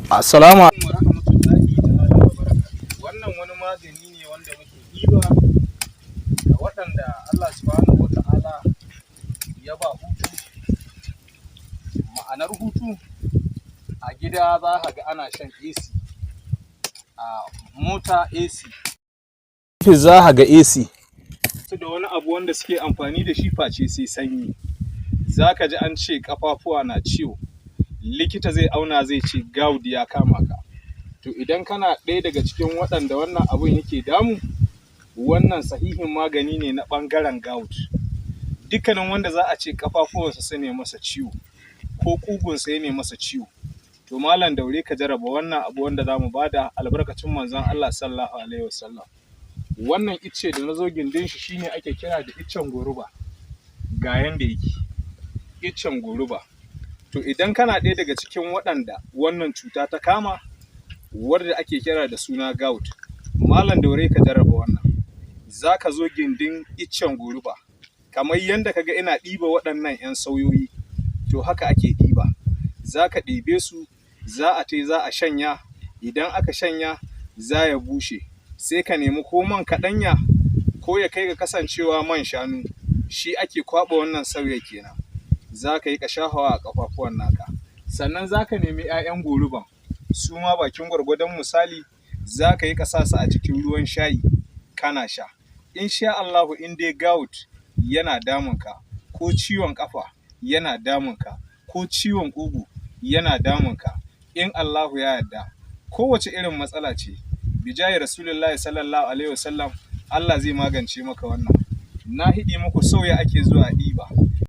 Assalamu alaikum wa rahmatullahi ta'ala wa barakatuh. Wannan wani magani ne wanda muke ɗiba ga waɗanda Allah subhanahu wa ta'ala ya ba hutu. Ma'anar hutu, a gida za ka ga ana shan AC, a mota AC, za ka ga AC. Su da wani abu wanda suke amfani da shi face sai sanyi. Za ka ji an ce ƙafafuwa na ciwo, likita zai auna zai ce gout ya kama ka. To idan kana ɗaya daga cikin waɗanda wannan abun yake damu, wannan sahihin magani ne na ɓangaren gout. Dukkanin wanda za a ce ƙafafuwansa su ne masa ciwo ko ƙugunsa ya ne masa ciwo, to malam daure ka jarraba wannan abu wanda za mu bada albarkacin manzon Allah sallallahu alaihi wasallam. Wannan icce da na zo gindin shi shine ake kira da iccen goruba. Ga yanda yake, iccen goruba. To idan kana ɗaya daga cikin waɗanda wannan cuta ta kama, wadda ake kira da suna gout, malam daure ka jarraba wannan. Za ka zo gindin iccen goruba, kamar yadda ka ga ina ɗiba waɗannan 'yan sauyoyi, to haka ake ɗiba. Za ka ɗibe su, za a shanya, idan aka shanya za ya bushe, sai ka nemi ko man kaɗanya ko ya kai ga kasancewa man shanu, shi ake kwaɓa wannan sauya kenan. Za ka yi ka shafawa a ƙafafuwan naka. Sannan za ka nemi 'ya'yan goruban, su ma bakin gwargwadon misali, za ka yi ka sa su a cikin ruwan shayi kana sha. Insha Allahu in dai gout yana damunka, ko ciwon ƙafa yana damunka, ko ciwon ƙugu yana damunka, in Allahu ya yarda, kowace irin matsala ce, bijahi Rasulullahi sallallahu alaihi wasallam, Allah zai magance maka wannan. Na hiɗi muku sauya ake zuwa ɗiba.